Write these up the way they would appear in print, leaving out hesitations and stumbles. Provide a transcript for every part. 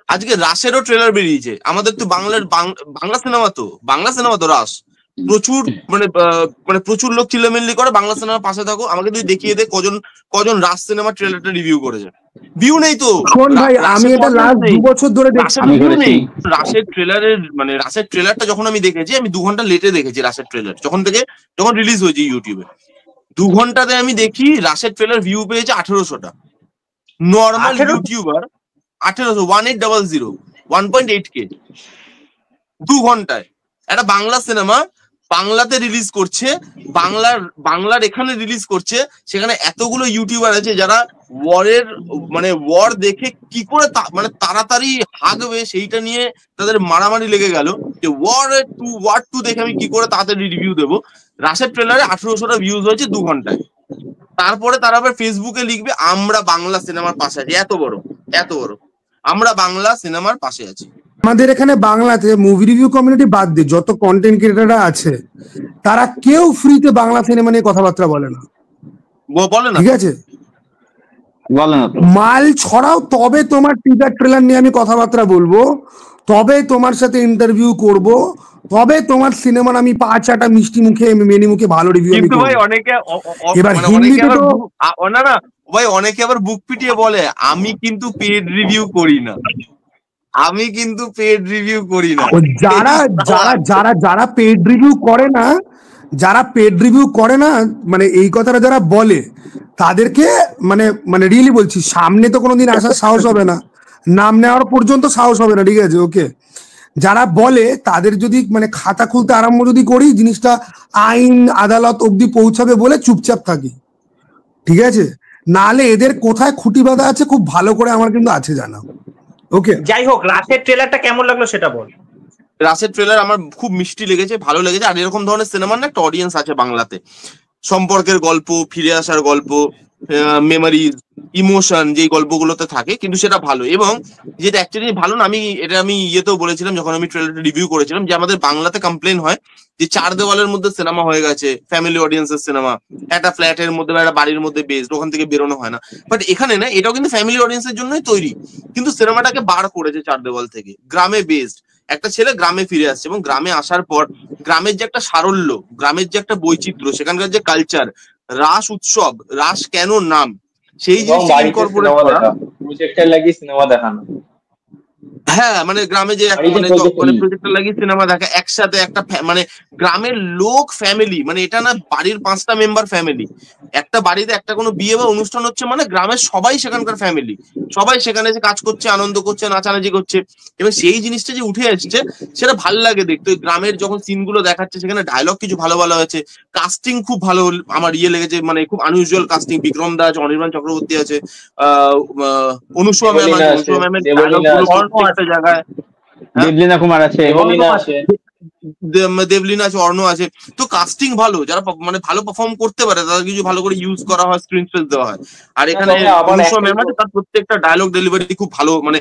আজকে রাসেরও ট্রেলার বেরিয়েছে। আমাদের তো বাংলা সিনেমা তো রাস প্রচুর মানে প্রচুর লোক চিল্লামিল্লি করে বাংলা সিনেমার পাশে থাকো। আমাকে তুই দেখিয়ে দে কজন রাস সিনেমা ট্রেলারটা রিভিউ করেছে। ভিউ নেই তো। শোন ভাই, আমি এটা লাস্ট 2 বছর ধরে দেখছি। রাসের ট্রেলারটা যখন আমি দেখেছি, আমি 2 ঘন্টা লেটে দেখেছি রাসের ট্রেলার, যখন রিলিজ হয়েছে ইউটিউবে। 2 ঘন্টাতে আমি দেখি রাসের ট্রেলার ভিউ পেয়েছে 1800টা। নর্মাল ইউটিউবার 1800 1.8K 2 ঘন্টায়। একটা বাংলা সিনেমা বাংলাতে রিলিজ করছে, বাংলার এখানে রিলিজ করছে, সেখানে এতগুলো ইউটিউবার আছে যারা ওয়ার দেখে কি করে মানে তাড়াতাড়ি হাগবে সেইটা নিয়ে তাদের মারামারি লেগে গেল যে ওয়ার টু দেখে আমি কি করে তাড়াতাড়ি রিভিউ দেবো। রাসের ট্রেলারে 1800টা ভিউজ হয়েছে 2 ঘন্টায়। তারপরে তারা আবার ফেসবুকে লিখবে আমরা বাংলা সিনেমার পাশে আছি। এত বড় আমরা বাংলা সিনেমার পাশে আছি। আমাদের এখানে বাংলাতে মুভি রিভিউ কমিউনিটি বাদ দিয়ে যত কন্টেন্ট ক্রিয়েটররা আছে, তারা কেউ ফ্রিতে বাংলা সিনেমা নিয়ে কথাবার্তা বলে না। ঠিক আছে, মাল ছড়াও তবে তোমার টিজার ট্রেলার নিয়ে আমি কথাবার্তা বলবো, তবে তোমার সাথে ইন্টারভিউ করব, তবে তোমার সিনেমার আমি 5-6টা মিষ্টি মুখে মেনি মুখে ভালো রিভিউ আমি করব। ভাই অনেকে ভাই অনেকে আবার বুক পিটিয়ে বলে আমি কিন্তু পেড রিভিউ করি না। যারা পেড রিভিউ করে না, মানে এই কথাটা যারা বলে তাদেরকে মানে রিয়েলি বলছি, সামনে তো কোনোদিন আসার সাহস হবে না, নাম নেওয়ার পর্যন্ত সাহস হবে না। ঠিক আছে, ওকে। যারা বলে তাদের যদি মানে খাতা খুলতে আরম্ভ যদি করি, জিনিসটা আইন আদালত অব্দি পৌঁছাবে বলে চুপচাপ থাকি। ঠিক আছে, নাহলে এদের কোথায় খুঁটি বাঁধা আছে খুব ভালো করে আমার কিন্তু আছে জানা। ওকে, যাই হোক, রাসের ট্রেলারটা কেমন লাগলো সেটা বল। রাসের ট্রেলার আমার খুব মিষ্টি লেগেছে, ভালো লেগেছে। আর এরকম ধরনের সিনেমার না একটা অডিয়েন্স আছে বাংলাতে। সম্পর্কের গল্প, ফিরে আসার গল্প, মেমোরিজ, ইমোশন, যেই গল্পগুলোতে থাকে, কিন্তু সেটা ভালো। এবং যেটা অ্যাকচুয়ালি ভালো না, আমি ইয়েতেও বলেছিলাম যখন আমি ট্রেলারটা রিভিউ করেছিলাম, যে আমাদের বাংলাতে কমপ্লেন হয় যে 4 দেওয়ালের মধ্যে সিনেমা হয়ে গেছে, ফ্যামিলি অডিয়েন্সের সিনেমা, একটা ফ্ল্যাটের মধ্যে বা একটা বাড়ির মধ্যে বেসড, ওখান থেকে বেরোনো হয় না। বাট এখানে না, এটাও কিন্তু ফ্যামিলি অডিয়েন্সের জন্যই তৈরি, কিন্তু সিনেমাটাকে বার করেছে 4 দেওয়াল থেকে, গ্রামে বেসড। একটা ছেলে গ্রামে ফিরে আসছে এবং গ্রামে আসার পর গ্রামের যে একটা সারল্য, গ্রামের যে একটা বৈচিত্র্য, সেখানকার যে কালচার, রাস উৎসব, রাস কেন নাম, সেই জিনিসটা ইনকর্পোরেট করা। প্রজেক্টর লাগিয়ে সিনেমা দেখানো। হ্যাঁ, মানে গ্রামে যে প্রজেক্টর লাগিয়ে সিনেমা দেখা, একসাথে একটা মানে গ্রামের লোক ফ্যামিলি, মানে এটা না বাড়ির 5টা মেম্বার ফ্যামিলি, একটা বাড়িতে একটা কোনো বিয়ে বা অনুষ্ঠান হচ্ছে মানে গ্রামের সবাই সেখানকার ফ্যামিলি, সবাই সেখানে এসে কাজ করছে, আনন্দ করছে, নাচানাচি করছে। এবং সেই জিনিসটা যে উঠে আসছে সেটা ভালো লাগে দেখতে। গ্রামের যখন সিনগুলো দেখাচ্ছে, সেখানে ডায়লগ কিছু ভালো ভালো হয়েছে, কাস্টিং খুব ভালো আমার লেগেছে, মানে খুব আনইউজুয়াল কাস্টিং। বিক্রম দা আছে, অনির্বাণ চক্রবর্তী আছে, অনুষ্মা ম্যামের ডায়লগ গুলো জায়গায়, দেবলীনা কুমার আছে, দেবলীনা আছে, অর্ণ আছে। তো কাস্টিং ভালো, যারা মানে ভালো পারফর্ম করতে পারে তাদের কিছু ভালো করে ইউজ করা হয়, স্ক্রিন স্পেস দেওয়া হয়। আর এখানে অনুষ্মা ম্যাম আছে, তার প্রত্যেকটা ডায়লগ ডেলিভারি খুব ভালো। মানে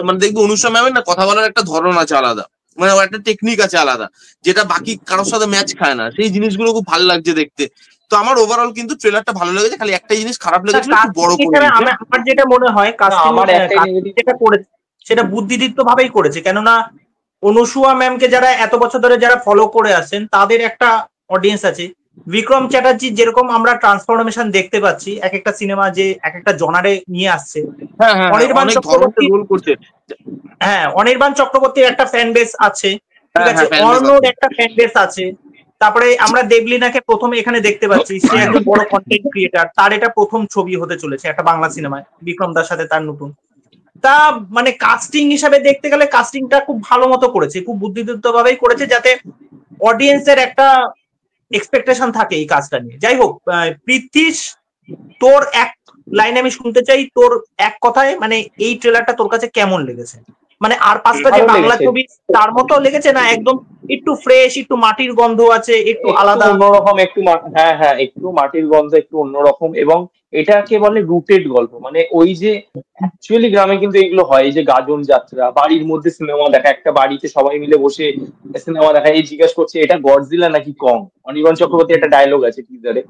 মানে দেখবি অনুষ্মা ম্যামের না কথা বলার একটা ধরন আছে আলাদা, মানে একটা টেকনিক আছে আলাদা, যেটা বাকি কারোর সাথে ম্যাচ খায় না। সেই জিনিসগুলো খুব ভালো লাগছে দেখতে। তো আমার ওভারঅল কিন্তু ট্রেলারটা ভালো লেগেছে। খালি একটা জিনিস খারাপ লেগেছিল, খুব বড় করে। আমার যেটা মনে হয় যেটা করেছে সেটা বুদ্ধিদীপ্ত ভাবেই করেছে, কেননা অনুসুয়া ম্যামকে যারা এত বছর ধরে যারা ফলো করে আসছেন তাদের একটা অডিয়েন্স আছে। বিক্রম চ্যাটার্জি যেরকম আমরা ট্রান্সফরমেশন দেখতে পাচ্ছি, এক একটা সিনেমা যে এক একটা জনারে নিয়ে আসছে। অনির্বাণ চক্রবর্তীর একটা ফ্যান বেস আছে, ঠিক আছে, অর্ণর একটা ফ্যান বেস আছে। তারপরে আমরা দেবলীনাকে প্রথমে এখানে দেখতে পাচ্ছি, সে একজন বড় কন্টেন্ট ক্রিয়েটার, তার এটা প্রথম ছবি হতে চলেছে একটা বাংলা সিনেমায়, বিক্রম দার সাথে তার নতুন। তা মানে কাস্টিং হিসাবে দেখতে গেলে কাস্টিংটা খুব ভালো মতো করেছে, খুব বুদ্ধিদীপ্ত ভাবেই করেছে, যাতে অডিয়েন্সের একটা এক্সপেকটেশন থাকে এই কাজটা নিয়ে। যাই হোক, পৃথ্বীশ, তোর এক লাইনে আমি শুনতে চাই, তোর এক কথায় মানে এই ট্রেলারটা তোর কাছে কেমন লেগেছে? মানে আর 5টা যে বাংলা ছবি তার মতো লেগেছে, না একদম একটু ফ্রেশ, একটু মাটির গন্ধ আছে, একটু আলাদা, অন্যরকম, একটু একটু মাটির গন্ধ, একটু অন্যরকম। এবং এটাকে বলে রুটেড গল্প, মানে ওই যে অ্যাকচুয়ালি গ্রামে কিন্তু এগুলো হয়, এই যে গাজন যাত্রা, বাড়ির মধ্যে সিনেমা দেখা, একটা বাড়িতে সবাই মিলে বসে সিনেমা দেখা, এই জিজ্ঞেস করছে এটা গডজিলা নাকি কং, অনির্বাণ চক্রবর্তী একটা ডায়লগ আছে টিজারে।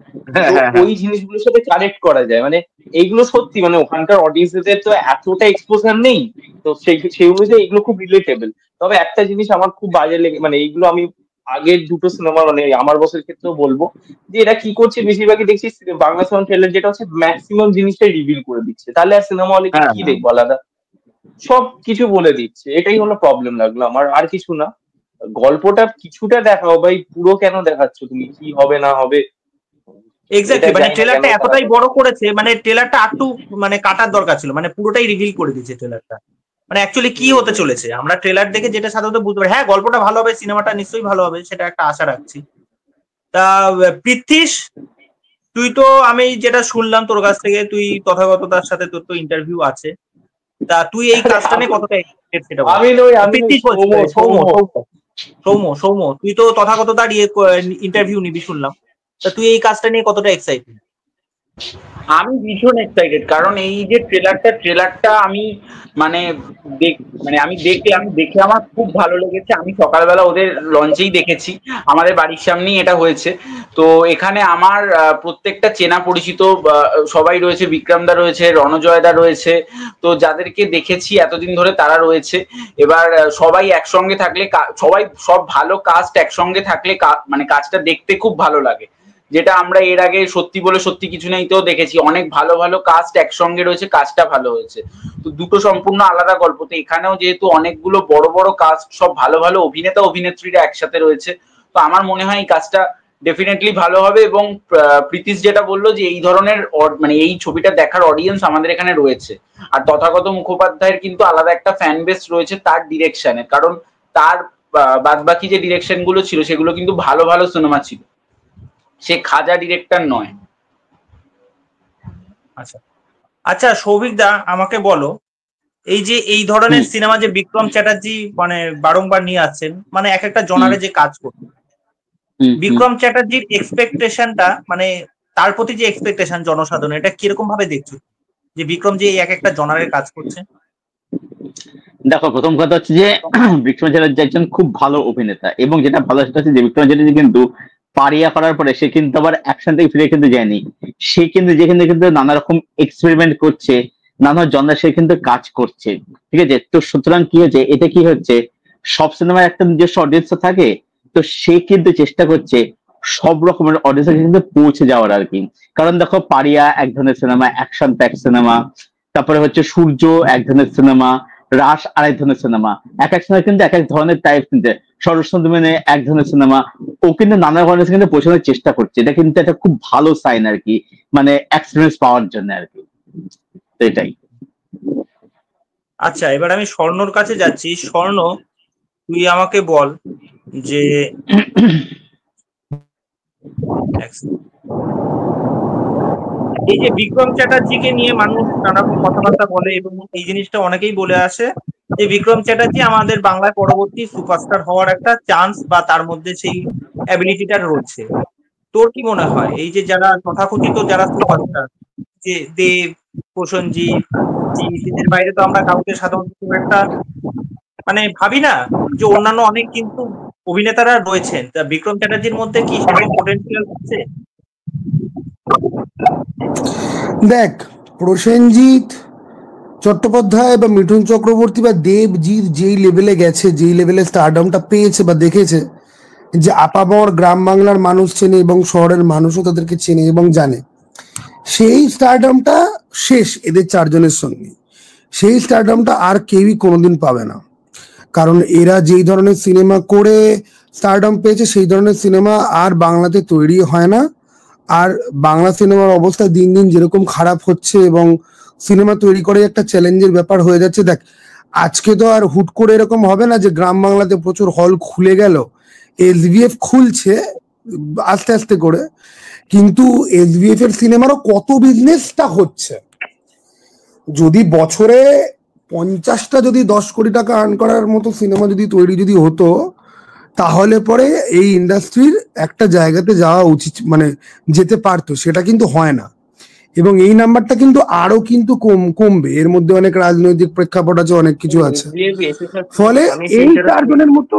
তো ওই জিনিসগুলোর সাথে কানেক্ট করা যায়, মানে এইগুলো সত্যি, মানে ওখানকার অডিয়েন্সদের তো এতটা এক্সপোজার নেই, তো সেই অনুযায়ী এগুলো খুব রিলেটেবল। তবে একটা জিনিস আমার খুব বাজে লেগে, মানে এইগুলো আমি আগের দুটো সিনেমা, মানে আমার বসের ক্ষেত্রেও বলবো, যে এরা কি করছে বেশিরভাগই দেখছি বাংলা সিনেমা ট্রেলার যেটা হচ্ছে ম্যাক্সিমাম জিনিসটাই রিভিল করে দিচ্ছে, তাহলে আর সিনেমা হলে কি দেখবো আলাদা, সব কিছু বলে দিচ্ছে। এটাই হলো প্রবলেম লাগলো আমার, আর কিছু না। গল্পটা কিছুটা দেখাও ভাই, পুরো কেন দেখাচ্ছ তুমি, কি হবে না হবে। এক্স্যাক্টলি, মানে ট্রেলারটা এতটাই বড় করেছে, মানে ট্রেলারটা একটু মানে কাটার দরকার ছিল, মানে পুরোটাই রিভিল করে দিয়েছে ট্রেলারটা, মানে অ্যাকচুয়ালি কি হতে চলেছে আমরা ট্রেলার দেখে যেটা সাধারণত বুঝতে পারি, হ্যাঁ গল্পটা ভালো হবে, সিনেমাটা নিশ্চয়ই ভালো হবে, সেটা একটা আশা রাখছি। তা পৃথ্বীশ, তুই তো, আমি যেটা শুনলাম তোর কাছ থেকে, তুই তথাগততার সাথে তোর তো ইন্টারভিউ আছে, তা তুই এই কাজটা নিয়ে কতটা এক্সাইটেড সেটা বল। পৃথ্বীশ বলছি, সৌম্য, তুই তো তথাগততার ইন্টারভিউ নিবি শুনলাম, তা তুই এই কাজটা নিয়ে কতটা এক্সাইটেড? আমি ভীষণ এক্সাইটেড, কারণ এই যে ট্রেলারটা আমি মানে আমি দেখে আমার খুব ভালো লেগেছে। আমি সকালবেলা ওদের লঞ্চেই দেখেছি, আমাদের বাড়ির সামনেই এটা হয়েছে। তো এখানে আমার প্রত্যেকটা চেনা পরিচিত সবাই রয়েছে, বিক্রমদা রয়েছে, রণজয়দা রয়েছে, তো যাদেরকে দেখেছি এতদিন ধরে তারা রয়েছে। এবার সবাই একসঙ্গে থাকলে, সব ভালো কাস্ট একসঙ্গে থাকলে মানে কাজটা দেখতে খুব ভালো লাগে, যেটা আমরা এর আগে সত্যি বলে সত্যি কিছু নেই তো দেখেছি, অনেক ভালো ভালো কাস্ট একসঙ্গে রয়েছে, কাজটা ভালো হয়েছে। তো দুটো সম্পূর্ণ আলাদা গল্প, তো এখানেও যেহেতু অনেকগুলো বড় বড় কাস্ট, সব ভালো ভালো অভিনেতা অভিনেত্রীরা একসাথে রয়েছে, তো আমার মনে হয় এই কাজটা ডেফিনেটলি ভালো হবে। এবং প্রীতিশ যেটা বললো যে এই ধরনের মানে এই ছবিটা দেখার অডিয়েন্স আমাদের এখানে রয়েছে, আর তথাগত মুখোপাধ্যায়ের কিন্তু আলাদা একটা ফ্যান বেস রয়েছে তার ডিরেকশনে, কারণ তার বাদ বাকি যে ডিরেকশন গুলো ছিল সেগুলো কিন্তু ভালো ভালো সিনেমা ছিল, সে খাজা ডিরেক্টর নয়। আচ্ছা আচ্ছা, সৌভিক দা আমাকে বলো, এই যে এই ধরনের সিনেমা যে বিক্রম চ্যাটার্জি মানে বারংবার নিয়ে আসছেন, মানে এক একটা জনারে যে কাজ করছে, বিক্রম চ্যাটার্জির এক্সপেকটেশনটা, মানে তার প্রতি যে এক্সপেকটেশন জনসাধারণ, এটা কিরকম ভাবে দেখছো যে বিক্রম যে এক একটা জনারের কাজ করছে? দেখো, প্রথম কথা হচ্ছে যে বিক্রম চ্যাটার্জি একজন খুব ভালো অভিনেতা, এবং যেটা ভালো সেটা হচ্ছে যে বিক্রম চ্যাটার্জি কিন্তু পারিয়া করার পরে সে কিন্তু আবার অ্যাকশন থেকে ফিরে কিন্তু যায়নি, সে কিন্তু যেখানে কিন্তু নানা রকম এক্সপেরিমেন্ট করছে, নানা জনরা সে কিন্তু কাজ করছে, ঠিক আছে। তো সুতরাং কি হচ্ছে, এটা কি হচ্ছে, সব সিনেমার একটা নিজস্ব অডিয়েন্স থাকে, তো সে কিন্তু চেষ্টা করছে সব রকমের অডিয়েন্সে কিন্তু পৌঁছে যাওয়ার আর কি। কারণ দেখো, পারিয়া এক ধরনের সিনেমা, অ্যাকশন প্যাক সিনেমা, তারপরে হচ্ছে সূর্য এক ধরনের সিনেমা, রাস আরেক ধরনের সিনেমা, এক এক সময় কিন্তু এক এক ধরনের টাইপ, কিন্তু সরস্বতী এক ধরনের সিনেমা, ও কিন্তু নানা ধরনের কিন্তু পৌঁছানোর চেষ্টা করছে, এটা কিন্তু একটা খুব ভালো সাইন আর কি, মানে এক্সপিরিয়েন্স পাওয়ার জন্য আর কি, এটাই। আচ্ছা, এবার আমি স্বর্ণর কাছে যাচ্ছি। স্বর্ণ, তুই আমাকে বল যে এই যে বিক্রম চ্যাটার্জিকে নিয়ে মানুষ নানা রকম কথাবার্তা বলে, এবং এই জিনিসটা অনেকেই বলে আসে যে বিক্রম চ্যাটার্জি আমাদের বাংলায় পরবর্তী সুপারস্টার হওয়ার একটা চান্স, বা তার মধ্যে সেই অ্যাবিলিটিটা রয়েছে। তোর কি মনে হয়, এই যে যারা তথাকথিত যারা সুপারস্টার, যে দেব, প্রসেনজিৎ, এদের বাইরে তো আমরা কাউকে সাধারণত খুব একটা মানে ভাবি না, যে অন্যান্য অনেক কিন্তু অভিনেতারা রয়েছেন, তা বিক্রম চ্যাটার্জির মধ্যে কি সেরকম পোটেনশিয়াল আছে? দেখ, প্রসেনজিৎ চট্টোপাধ্যায় বা মিঠুন চক্রবর্তী বা দেবজিৎ যেই লেভেলে গেছে, যেই লেভেলে স্টারডামটা পেয়েছে বা দেখেছে, যে আপামর গ্রাম বাংলার মানুষ চেনে এবং শহরের মানুষও তাদেরকে চেনে এবং জানে, সেই স্টারডামটা শেষ এদের চারজনের সঙ্গে। সেই স্টারডামটা আর কেউই কোনোদিন পাবে না, কারণ এরা যেই ধরনের সিনেমা করে স্টারডাম পেয়েছে, সেই ধরনের সিনেমা আর বাংলাতে তৈরি হয় না। আর বাংলা সিনেমার অবস্থা দিন দিন যেরকম খারাপ হচ্ছে, এবং সিনেমা তৈরি করে একটা চ্যালেঞ্জের ব্যাপার হয়ে যাচ্ছে। দেখ, আজকে তো আর হুট করে এরকম হবে না যে গ্রাম বাংলাতে প্রচুর হল খুলে গেল, এসভিএফ খুলছে আস্তে আস্তে করে, কিন্তু এসভিএফ এর সিনেমারও কত বিজনেসটা হচ্ছে। যদি বছরে 50টা যদি 10 কোটি টাকা আর্ন করার মতো সিনেমা যদি তৈরি যদি হতো, তাহলে পরে এই ইন্ডাস্ট্রির একটা জায়গাতে যাওয়া উচিত, মানে যেতে পারতো, সেটা কিন্তু হয় না। এবং এই নাম্বারটা কিন্তু আরো কিন্তু কমবে, এর মধ্যে অনেক রাজনৈতিক প্রেক্ষাপট আছে, অনেক কিছু আছে, ফলে এই 4 জনের মতো।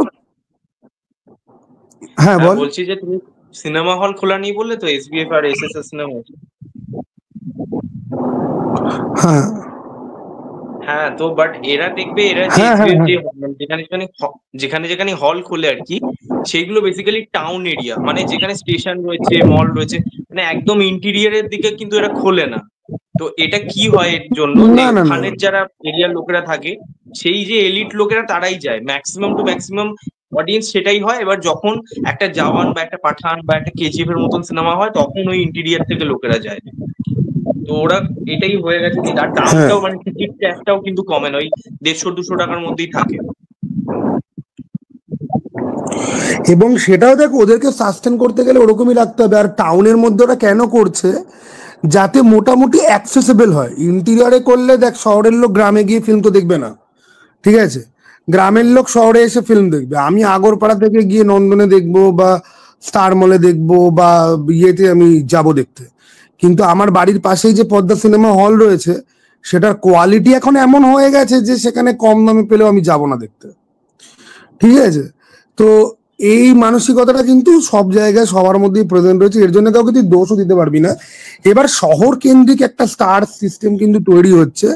হ্যাঁ বল। বলছি যে তুমি সিনেমা হল খোলা নেই বললে তো, এসবিএফ আর এসএসএস সিনেমা। হ্যাঁ হ্যাঁ, তো বাট এরা দেখবে, এরা যে হ্যাঁ হ্যাঁ SBF যেখানে যেখানে হল খোলে আর কি, সেইগুলো বেসিক্যালি টাউন এরিয়া, মানে যেখানে স্টেশন রয়েছে, মল রয়েছে, মানে একদম ইন্টেরিয়ারের দিকে কিন্তু এরা খোলে না। তো এটা কি হয় এর জন্য, যে ওখানের যারা এরিয়ার লোকেরা থাকে, সেই যে এলিট লোকেরা তারাই যায়, ম্যাক্সিমাম টু ম্যাক্সিমাম অডিয়েন্স সেটাই হয়। এবার যখন একটা জওয়ান বা একটা পাঠান বা একটা কেজিএফ এর মতন সিনেমা হয়, তখন ওই ইন্টেরিয়ার থেকে লোকেরা যায়। তো ওরা এটাই হয়ে গেছে, আর দামটাও মানে টিকিট ট্যাক্সটাও কিন্তু কমে না, ওই 150-200 টাকার মধ্যেই থাকে। এবং সেটাও দেখ, ওদেরকে সাস্টেন করতে গেলে ওরকমই রাখতে হবে। আর টাউনের মধ্যে ওরা কেন করছে, যাতে মোটামুটি অ্যাক্সেসেবল হয়। ইন্টেরিয়রে করলে দেখ, শহরের লোক গ্রামে গিয়ে ফিল্ম তো দেখবে না, ঠিক আছে, গ্রামের লোক শহরে এসে ফিল্ম দেখবে। আমি আগরপাড়া থেকে গিয়ে নন্দনে দেখবো বা স্টার মলে দেখবো বা ইয়েতে আমি যাব দেখতে, কিন্তু আমার বাড়ির পাশেই যে পদ্মা সিনেমা হল রয়েছে, সেটার কোয়ালিটি এখন এমন হয়ে গেছে যে সেখানে কম দামে পেলেও আমি যাব না দেখতে, ঠিক আছে। তো এই মানসিকতাটা কিন্তু সব জায়গায় সবার মধ্যেই প্রেজেন্ট রয়েছে, এর জন্য কাউকে তুই দোষও দিতে পারবি না। এবার শহর কেন্দ্রিক একটা স্টার সিস্টেম কিন্তু তৈরি হচ্ছে,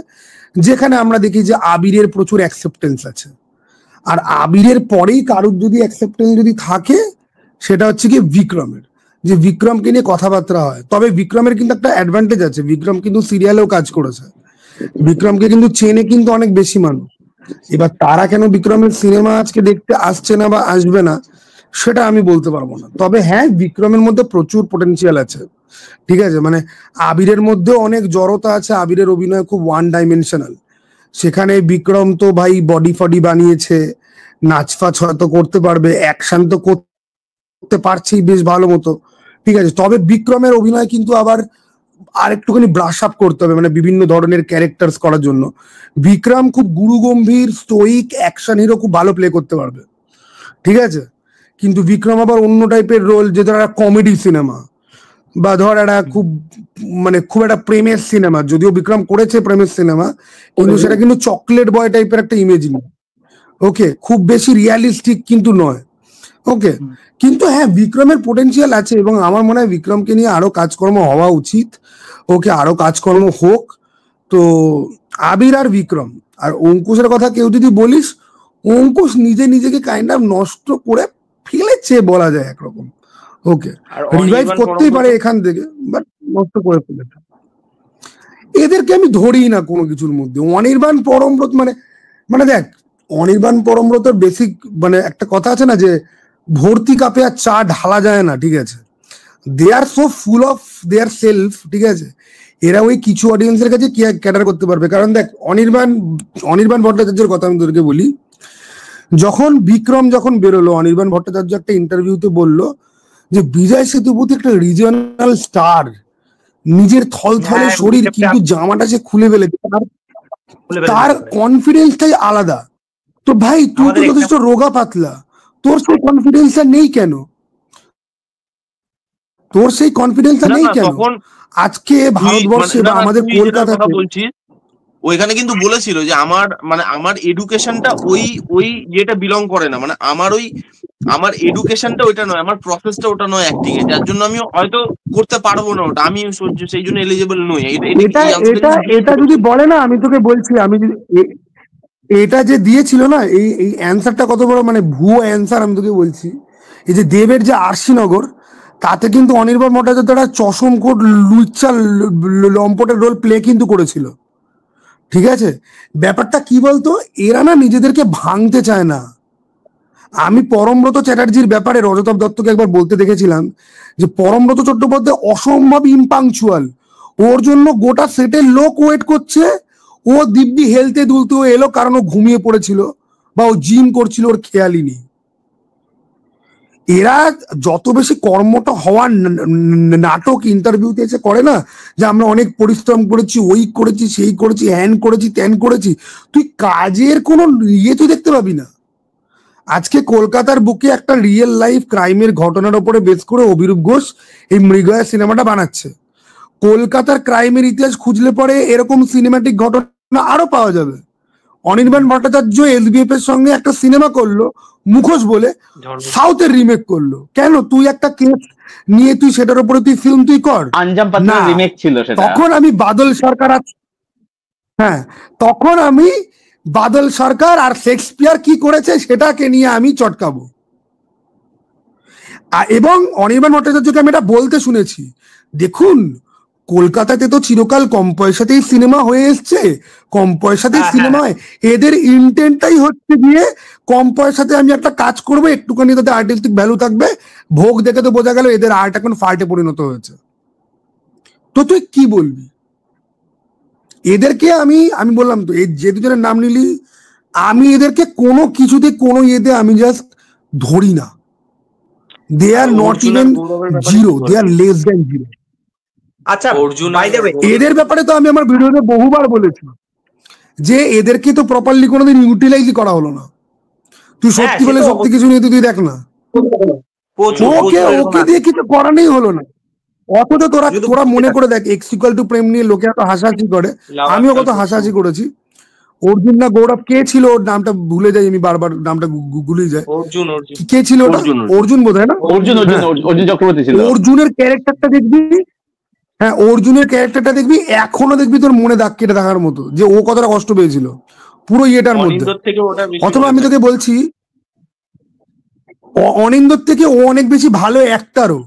যেখানে আমরা দেখি যে আবিরের প্রচুর অ্যাকসেপ্টেন্স আছে। আর আবিরের পরেই কারুর যদি অ্যাকসেপ্টেন্স যদি থাকে, সেটা হচ্ছে কি বিক্রমের, যে বিক্রমকে নিয়ে কথাবার্তা হয়। তবে বিক্রমের কিন্তু একটা অ্যাডভান্টেজ আছে, বিক্রম কিন্তু সিরিয়ালেও কাজ করেছে, বিক্রমকে কিন্তু চেনে কিন্তু অনেক বেশি মানুষ। এবার তারা কেন বিক্রমের সিনেমা আজকে দেখতে আসছে না বা আসবে না, সেটা আমি বলতে পারবো না। তবে হ্যাঁ, বিক্রমের মধ্যে প্রচুর পোটেনশিয়াল আছে, ঠিক আছে। মানে আবিরের মধ্যে অনেক জড়তা আছে, আবিরের অভিনয় খুব ওয়ান ডাইমেনশনাল। সেখানে বিক্রম তো ভাই বডি ফডি বানিয়েছে, নাচফাচ হয়তো করতে পারবে, অ্যাকশন তো করতে পারছেই বেশ ভালো মতো, ঠিক আছে। তবে বিক্রমের অভিনয় কিন্তু আবার আর একটুখানি ব্রাশ আপ করতে হবে, মানে বিভিন্ন ধরনের ক্যারেক্টার্স করার জন্য। বিক্রম খুব গুরু গম্ভীর স্টোইক অ্যাকশন হিরো খুব ভালো প্লে করতে পারবে, ঠিক আছে। কিন্তু বিক্রম আবার অন্য টাইপের রোল, যে ধর একটা কমেডি সিনেমা বা ধর একটা খুব একটা প্রেমের সিনেমা, যদিও বিক্রম করেছে প্রেমের সিনেমা, কিন্তু সেটা কিন্তু চকলেট বয় টাইপের একটা ইমেজ নিয়ে, ওকে, খুব বেশি রিয়ালিস্টিক কিন্তু নয়, ওকে। কিন্তু হ্যাঁ, বিক্রমের পোটেনশিয়াল আছে এবং আমার মনে হয় বিক্রমকে নিয়ে আরো কাজকর্ম হওয়া উচিত, ওকে, আরো কাজকর্ম হোক। তো আবির আর বিক্রম আর অঙ্কুশের কথা কেউ যদি বলিস, অঙ্কুশ নিজেকে কাইন্ড অফ নষ্ট করে ফেলেছে বলা যায় একরকম, ওকে, রিভাইভ করতেই পারে এখান থেকে, বাট নষ্ট করে ফেলেছে। এদেরকে আমি ধরি না কোনো কিছুর মধ্যে। অনির্বাণ পরমব্রত মানে দেখ, অনির্বাণ পরমব্রতর বেসিক মানে একটা কথা আছে না, যে ভর্তি কাপে আর চা ঢালা যায় না, ঠিক আছে। They are so full of their self, ঠিক আছে। এরা ওই কিছু অডিয়েন্সের কাছে কি ক্যাটার করতে পারবে। কারণ দেখ, অনির্বাণ ভট্টাচার্যের কথা আমি তোদেরকে বলি, যখন বিক্রম যখন বেরোলো, অনির্বাণ ভট্টাচার্য একটা ইন্টারভিউতে বললো যে বিজয় সেতুপতি একটা রিজিওনাল স্টার, নিজের থলথলে শরীর কিন্তু জামাটা সে খুলে ফেলেছে, তার কনফিডেন্সটাই আলাদা। তো ভাই তুই তো যথেষ্ট রোগা পাতলা, তোর সেই কনফিডেন্সটা নেই কেন? তোর সেই কনফিডেন্সটা নেই কেন? আজকে ভারতবর্ষে বা আমাদের কলকাতাতে বলছি, ওইখানে কিন্তু বলেছিল যে আমার এডুকেশনটা ওই যেটা বিলং করে না, মানে আমার এডুকেশনটা ওইটা নয়, আমার প্রসেসটা ওটা নয় অ্যাক্টিং এ, যার জন্য আমি হয়তো করতে পারবো না ওটা, আমি সেই জন্য এলিজিবল নই। এটা যদি বলে না, আমি তোকে বলছি, আমি যদি এটা যে দিয়েছিল না, এই অ্যান্সারটা কত বড় মানে ভুয়ো অ্যান্সার, আমি তোকে বলছি। এই যে দেবের যে আরশিনগর, তাতে কিন্তু অনির্বাণ ভট্টাচার্য একটা চশমকোট লুচ্চা লম্পটের রোল প্লে কিন্তু করেছিল, ঠিক আছে। ব্যাপারটা কি বলতো, এরা না নিজেদেরকে ভাঙতে চায় না। আমি পরমব্রত চ্যাটার্জির ব্যাপারে রজতাভ দত্তকে একবার বলতে দেখেছিলাম যে পরমব্রত চট্টোপাধ্যায় অসম্ভব ইম্পাংচুয়াল, ওর জন্য গোটা সেটের লোক ওয়েট করছে, ও দিব্যি হেলতে দুলতে এলো কারণ ও ঘুমিয়ে পড়েছিল বা ও জিম করছিল, ওর খেয়ালই নেই। এরা যত বেশি কর্মটা হওয়ার নাটক ইন্টারভিউতে এসে করে না, যে আমরা অনেক পরিশ্রম করেছি, ওই করেছি, সেই করেছি, হ্যান করেছি, ত্যান করেছি, তুই কাজের কোনো ইয়ে তুই দেখতে পাবি না। আজকে কলকাতার বুকে একটা রিয়েল লাইফ ক্রাইমের ঘটনার উপরে বেস করে অভিরূপ ঘোষ এই মৃগয়া সিনেমাটা বানাচ্ছে। কলকাতার ক্রাইমের ইতিহাস খুঁজলে পরে এরকম সিনেমাটিক ঘটনা আরো পাওয়া যাবে। অনির্বাণ ভট্টাচার্য এসবিএফ এর সঙ্গে একটা সিনেমা করলো মুখোশ বলে, সাউথের রিমেক করলো। কেন? তুই একটা কেস নিয়ে তুই সেটার উপরে তুই ফিল্ম তুই কর। আঞ্জাম পাত্রের রিমেক ছিল সেটা। তখন আমি বাদল সরকার তখন আমি বাদল সরকার আর শেক্সপিয়ার কি করেছে সেটাকে নিয়ে আমি চটকাবো। এবং অনির্বাণ ভট্টাচার্যকে আমি এটা বলতে শুনেছি, দেখুন কলকাতাতে তো চিরকাল কম পয়সাতেই সিনেমা হয়ে এসছে, কম পয়সাতেই সিনেমা হয়, এদের ইন্টেন্টটাই হচ্ছে গিয়ে কম পয়সাতে আমি একটা কাজ করবো, একটুখানি তাতে আর্টিস্টিক ভ্যালু থাকবে, ভোগ দেখে তো বোঝা গেল এদের আর্ট এখন ফার্টে পরিণত হয়েছে। তো তুই কি বলবি এদেরকে? আমি বললাম তো এই যে দুজনের নাম নিলি, আমি এদেরকে কোনো কিছুতে কোনো ইয়েতে আমি জাস্ট ধরি না। They are not even zero, they are less than zero. আচ্ছা এদের ব্যাপারে তো আমি আমার ভিডিওতে বহুবার বলেছি যে এদেরকে তো প্রপারলি কোনোদিন ইউটিলাইজই করা হলো না। তুই সত্যি বলে সত্যি কিছু নিয়ে তুই দেখ না, ওকে দিয়ে কিছু করানোই হলো না। অথচ তোরা মনে করে দেখ, এক্স ইকুয়াল টু প্রেম নিয়ে লোকে এত হাসাহাসি করে, আমিও কত হাসাহাসি করেছি। অর্জুন না গৌরব কে ছিল, ওর নামটা ভুলে যাই আমি, বারবার নামটা গুলিয়ে যায়। কে ছিল ওটা? অর্জুন বোধ হয় না? অর্জুন চক্রবর্তী ছিল। অর্জুনের ক্যারেক্টারটা দেখবি, অর্জুনের ক্যারেক্টারটা দেখবি, এখনো দেখবি তোর মনে দাগ কেটে থাকার মতো, যে ও কতটা কষ্ট পেয়েছিল পুরো ইয়েটার মধ্যে। অথবা আমি তোকে বলছি অনিন্দর থেকে ও অনেক বেশি ভালো অ্যাক্টারও।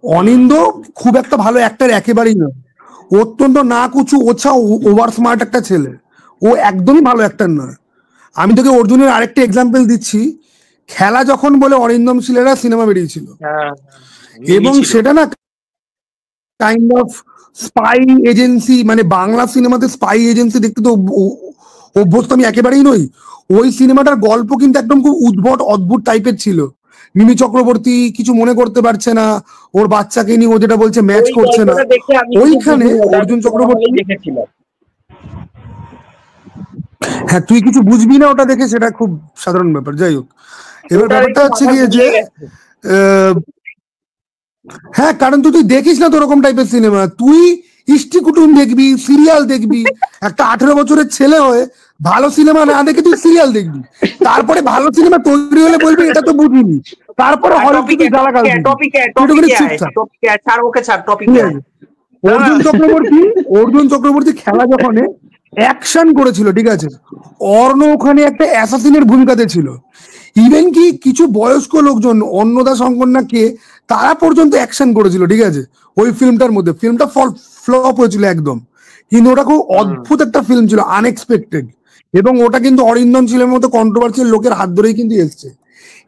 অনিন্দ খুব একটা ভালো অ্যাক্টার একেবারেই নয়, অত্যন্ত না কুচু ওছা ওভার স্মার্ট একটা ছেলে, ও একদমই ভালো অ্যাক্টার নয়। আমি তোকে অর্জুনের আরেকটা এক্সাম্পল দিচ্ছি, খেলা যখন বলে অরিন্দম শিলেরা সিনেমা বেরিয়েছিল, এবং সেটা না কাইন্ড অফ স্পাই এজেন্সি, মানে বাংলা সিনেমাতে স্পাই এজেন্সি দেখতে তো অভ্যস্ত আমি একেবারেই নই। ওই সিনেমাটার গল্প কিন্তু একদম খুব উদ্ভট অদ্ভুত টাইপের ছিল। মিমি চক্রবর্তী কিছু মনে করতে পারছে না, ওর বাচ্চাকে নিয়ে ও যেটা বলছে ম্যাচ করছে না। ওইখানে অর্জুন চক্রবর্তী, তুই কিছু বুঝবি না ওটা দেখে, সেটা খুব সাধারণ ব্যাপার। যাই হোক, এবার ব্যাপারটা হচ্ছে গিয়ে যে কারণ তুই দেখিস না তো ওরকম টাইপের সিনেমা, তুই ইষ্টি কুটুম দেখবি, সিরিয়াল দেখবি। একটা 18 বছরের ছেলে হয়ে ভালো সিনেমা না দেখে তুই সিরিয়াল দেখবি, তারপরে ভালো সিনেমা তৈরি হলে বলবি এটা তো বুঝিনি, তারপরে অর্জুন চক্রবর্তী খেলা যখন অ্যাকশন করেছিল, ঠিক আছে, অর্ণ ওখানে একটা অ্যাসাসিনের ভূমিকাতে ছিল। ইভেন কি কিছু বয়স্ক লোকজন, অন্নদা শঙ্কর না কে, তারা পর্যন্ত অ্যাকশন করেছিল, ঠিক আছে, ওই ফিল্মটার মধ্যে। ফিল্মটা ফ্লপ হয়েছিল একদম, কিন্তু ওটা খুব অদ্ভুত একটা ফিল্ম ছিল, আনএক্সপেক্টেড। এবং ওটা কিন্তু অরিন্দম ছিলের মতো কন্ট্রোভার্সিয়াল লোকের হাত ধরেই কিন্তু এসছে।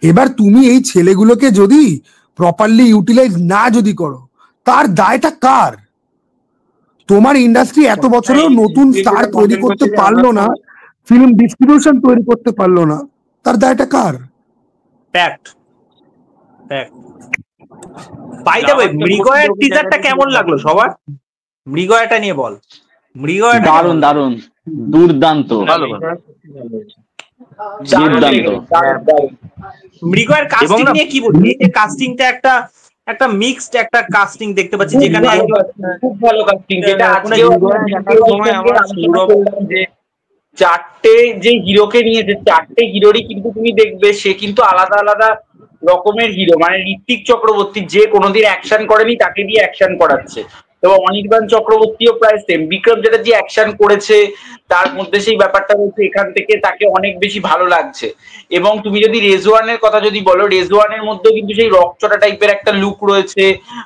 এবার তুমি এই ছেলেগুলোকে যদি প্রপারলি ইউটিলাইজ না যদি করো, তার দায়টা কার? তোমার ইন্ডাস্ট্রি এত বছরেও নতুন স্টার তৈরি করতে পারলো না, ফিল্ম ডিস্ট্রিবিউশন তৈরি করতে পারলো না, তার দায়টা কার? বাই দ্য ওয়ে, মৃগয়ার টিজারটা কেমন লাগলো সবার? মৃগয়াটা নিয়ে বল। মৃগয়া দারুণ দারুণ, দুর্দান্ত দুর্দান্ত। মৃগয়ার কাস্টিং নিয়ে কি বলবি? এই যে কাস্টিংটা একটা মিক্সড একটা কাস্টিং দেখতে পাচ্ছি, যেখানে খুব ভালো কাস্টিং। যেটা আজকেও যে 4টে যে হিরোকে নিয়েছে, 4টে হিরোরই কিন্তু তুমি দেখবে সে কিন্তু আলাদা আলাদা রকমের হিরো। মানে ঋত্বিক চক্রবর্তী যে কোনোদিন অ্যাকশন করেনি তাকে দিয়ে অ্যাকশন করাচ্ছে, এবং অনির্বাণ চক্রবর্তীও প্রায় সেম। বিক্রম যেটা যে অ্যাকশন করেছে তার মধ্যে সেই ব্যাপারটা হচ্ছে এখান থেকে তাকে অনেক বেশি ভালো লাগছে। এবং তুমি যদি রেজওয়ানের কথা যদি বলো, রেজওয়ানের মধ্যেও কিন্তু সেই রকচটা টাইপের একটা লুক রয়েছে,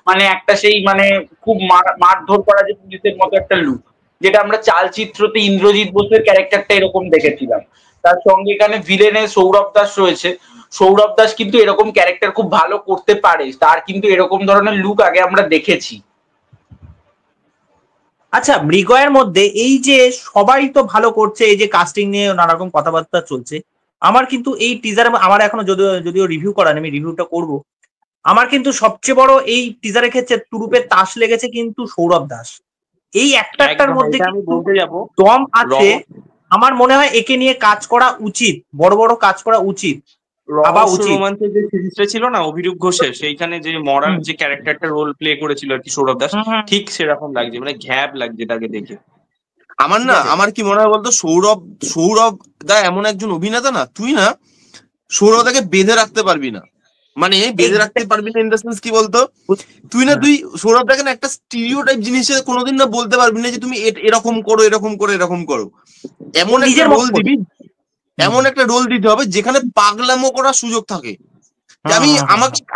মানে একটা সেই মানে খুব মারধর করা যে পুলিশের মতো একটা লুক, যেটা আমরা চালচিত্রতে ইন্দ্রজিৎ বোসের ক্যারেক্টারটা এরকম দেখেছিলাম। তার সঙ্গে এখানে ভিলেনে সৌরভ দাস রয়েছে। সৌরভ দাস কিন্তু এরকম ক্যারেক্টার খুব ভালো করতে পারে, তার কিন্তু এরকম ধরনের লুক আগে আমরা দেখেছি। আচ্ছা, মৃগয়ার মধ্যে এই যে সবাই তো ভালো করছে, এই যে কাস্টিং নিয়ে নানা রকম কথাবার্তা চলছে, আমার কিন্তু এই টিজারে, আমার এখনো যদিও রিভিউ করা নেই, আমি রিভিউটা করব। আমার কিন্তু সবচেয়ে বড় এই টিজারের ক্ষেত্রে তুরুপের তাস লেগেছে কিন্তু সৌরভ দাস। এই একটার মধ্যে দম আছে, আমার মনে হয় একে নিয়ে কাজ করা উচিত, বড় বড় কাজ করা উচিত। ভাবা উচিত। রোমান্সের যে সিরিজটা ছিল না অভিরূপ ঘোষের, সেইখানে যে মরার যে ক্যারেক্টারটা রোল প্লে করেছিল আর কি সৌরভ দাস, ঠিক সেরকম লাগছে, মানে ঘ্যাব লাগছে তাকে দেখে। আমার কি মনে হয় বলতো, সৌরভ দা এমন একজন অভিনেতা না, তুই না সৌরভ দাকে বেঁধে রাখতে পারবি না, মানে বেঁধে রাখতে পারবি না ইন দ্য সেন্স কি বলতো, তুই সৌরভ দাকে না একটা স্টিরিও টাইপ জিনিসে কোনোদিন না বলতে পারবি না যে তুমি এরকম করো এরকম করো এরকম করো। এমন একটা রোল দিবি, এমন একটা রোল দিতে হবে যেখানে পাগলামো করার সুযোগ থাকে।